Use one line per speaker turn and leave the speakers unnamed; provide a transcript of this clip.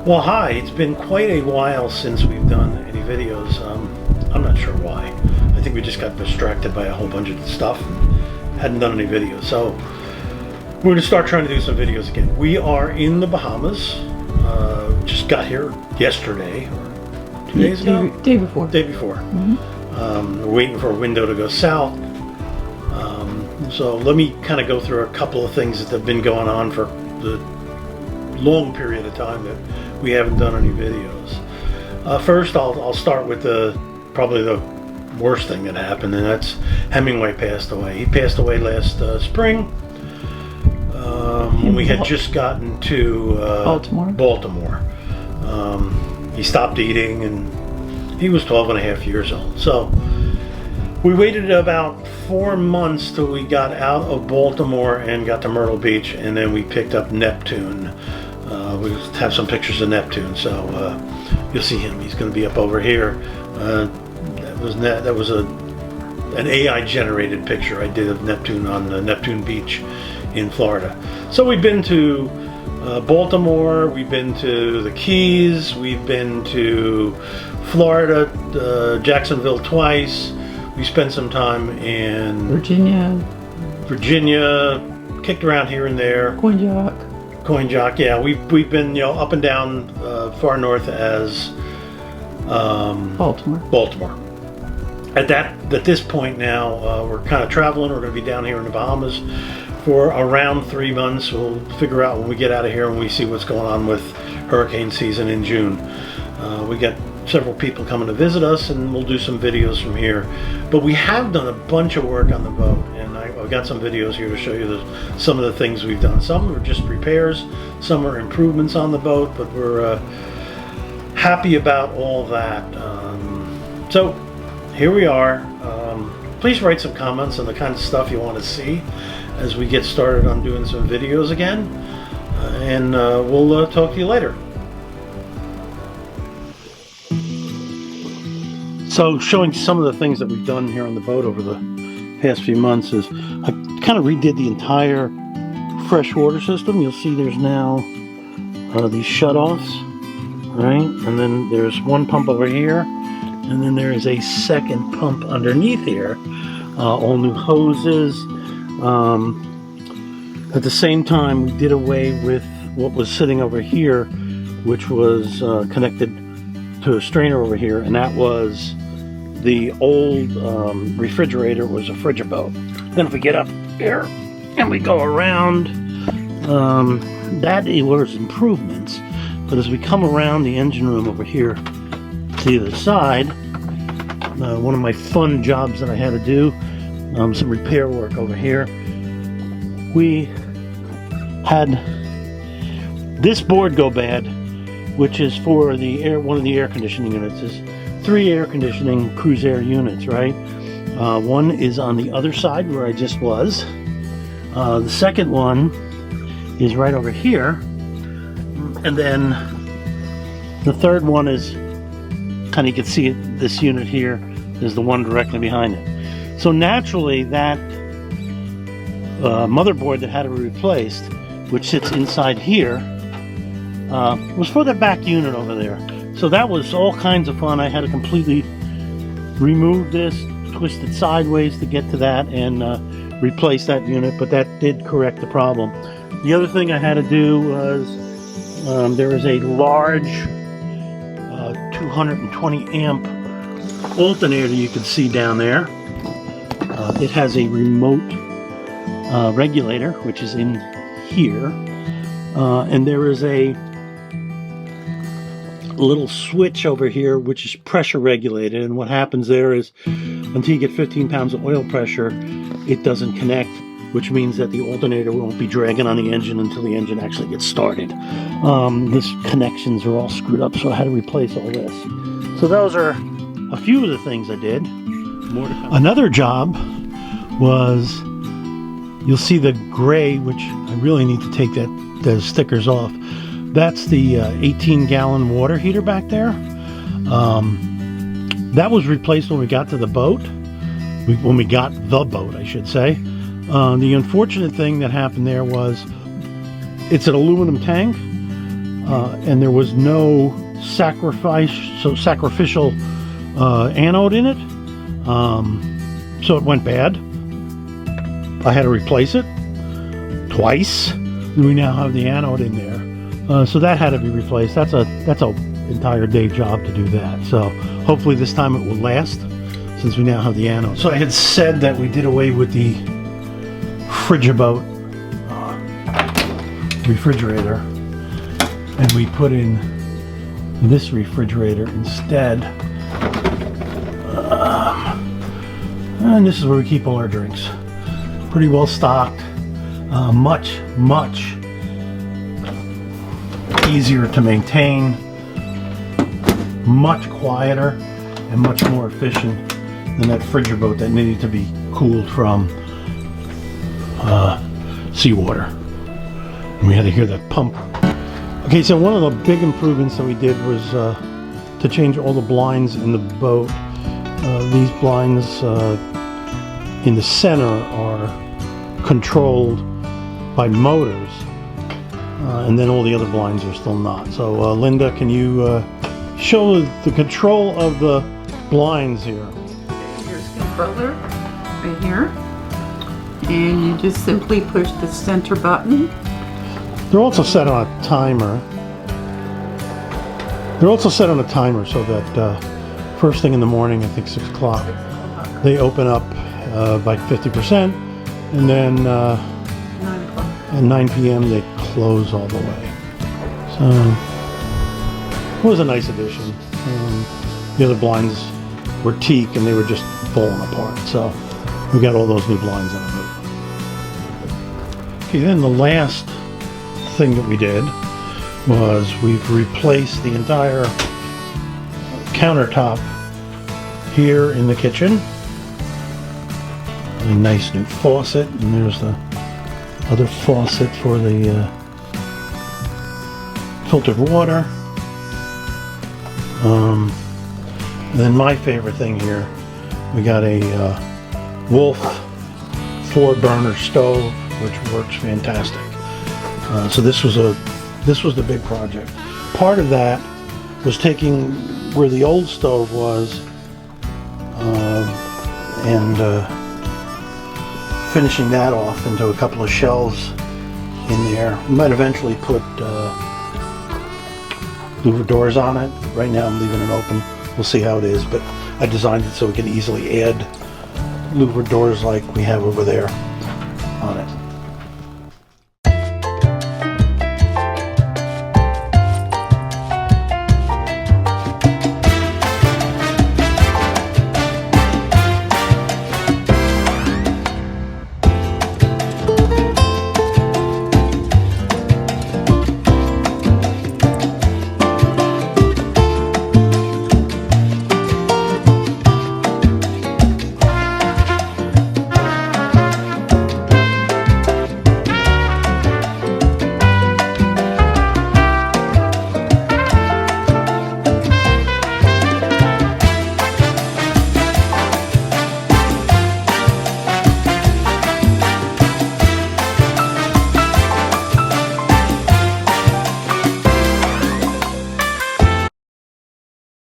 Well, hi. It's been quite a while since we've done any videos. I'm not sure why. I think we just got distracted by a whole bunch of stuff and hadn't done any videos. So we're going to start trying to do some videos again. We are in the Bahamas. Just got here yesterday or 2 days ago?
Day before.
Day before.
Mm-hmm.
We're waiting for a window to go south. So let me kind of go through a couple of things that have been going on for the long period of time that we haven't done any videos. First, I'll start with probably the worst thing that happened, and that's Hemingway passed away. He passed away last spring when we had just gotten to Baltimore. He stopped eating, and he was 12 and a half years old. So we waited about 4 months till we got out of Baltimore and got to Myrtle Beach, and then we picked up Neptune. We have some pictures of Neptune, so you'll see him. He's going to be up over here. That was an AI generated picture I did of Neptune on Neptune Beach in Florida. So we've been to Baltimore, we've been to the Keys, we've been to Florida, Jacksonville twice. We spent some time in Virginia, kicked around here and there. Coin Jock, yeah. We've been up and down far north as Baltimore. At this point now, we're kind of traveling. We're going to be down here in the Bahamas for around 3 months. We'll figure out when we get out of here and we see what's going on with hurricane season in June. We got several people coming to visit us, and we'll do some videos from here. But we have done a bunch of work on the boat, and I've got some videos here to show you some of the things we've done. Some are just repairs, some are improvements on the boat, but we're happy about all that. So here we are. Please write some comments on the kind of stuff you want to see as we get started on doing some videos again, and we'll talk to you later. So showing some of the things that we've done here on the boat over the past few months is I kind of redid the entire freshwater system. You'll see there's now these shutoffs, right? And then there's one pump over here, and then there is a second pump underneath here. All new hoses. At the same time, we did away with what was sitting over here, which was connected to a strainer over here, and that was the old refrigerator. Was a Frigiboat. Then if we get up here and we go around, that was improvements. But as we come around the engine room over here to the other side, one of my fun jobs that I had to do, some repair work over here, we had this board go bad, which is for the one of the air conditioning units. Is 3 air conditioning cruise air units, right? One is on the other side where I just was. The second one is right over here, and then the third one is kind of, you can see it, this unit here is the one directly behind it. So naturally that motherboard that had to be replaced, which sits inside here, was for the back unit over there. So that was all kinds of fun. I had to completely remove this, twist it sideways to get to that, and replace that unit, but that did correct the problem. The other thing I had to do was there is a large 220 amp alternator you can see down there. It has a remote regulator, which is in here, and there is a little switch over here which is pressure regulated, and what happens there is until you get 15 pounds of oil pressure, it doesn't connect, which means that the alternator won't be dragging on the engine until the engine actually gets started. These connections are all screwed up, so I had to replace all this. So those are a few of the things I did. More to come. Another job was, you'll see the gray, which I really need to take the stickers off. That's the 18-gallon water heater back there. That was replaced when we got to the boat. When we got the boat, I should say. The unfortunate thing that happened there was it's an aluminum tank. and there was no sacrificial anode in it, so it went bad. I had to replace it twice. We now have the anode in there, so that had to be replaced. That's a entire day job to do that. So hopefully this time it will last, since we now have the anode. So I had said that we did away with the Frigiboat refrigerator, and we put in this refrigerator instead. And this is where we keep all our drinks. Pretty well stocked. Much easier to maintain, much quieter, and much more efficient than that Frigiboat that needed to be cooled from seawater. And we had to hear that pump. Okay, so one of the big improvements that we did was to change all the blinds in the boat. These blinds in the center are controlled by motors, and then all the other blinds are still not. So Linda, can you show the control of the blinds here?
Here's the controller right here, and you just simply push the center button.
They're also set on a timer. So that first thing in the morning, I think 6 o'clock, they open up by 50%, and then
9 o'clock.
at 9 p.m. they close all the way. So it was a nice addition. The other blinds were teak and they were just falling apart. So we got all those new blinds out of it. Okay, then the last thing that we did was we've replaced the entire countertop here in the kitchen. A nice new faucet, and there's the other faucet for the filtered water. And then my favorite thing here, we got a Wolf 4-burner stove, which works fantastic. So this was the big project. Part of that was taking where the old stove was and finishing that off into a couple of shelves in there. We might eventually put louver doors on it. Right now I'm leaving it open. We'll see how it is, but I designed it so we can easily add louver doors like we have over there on it.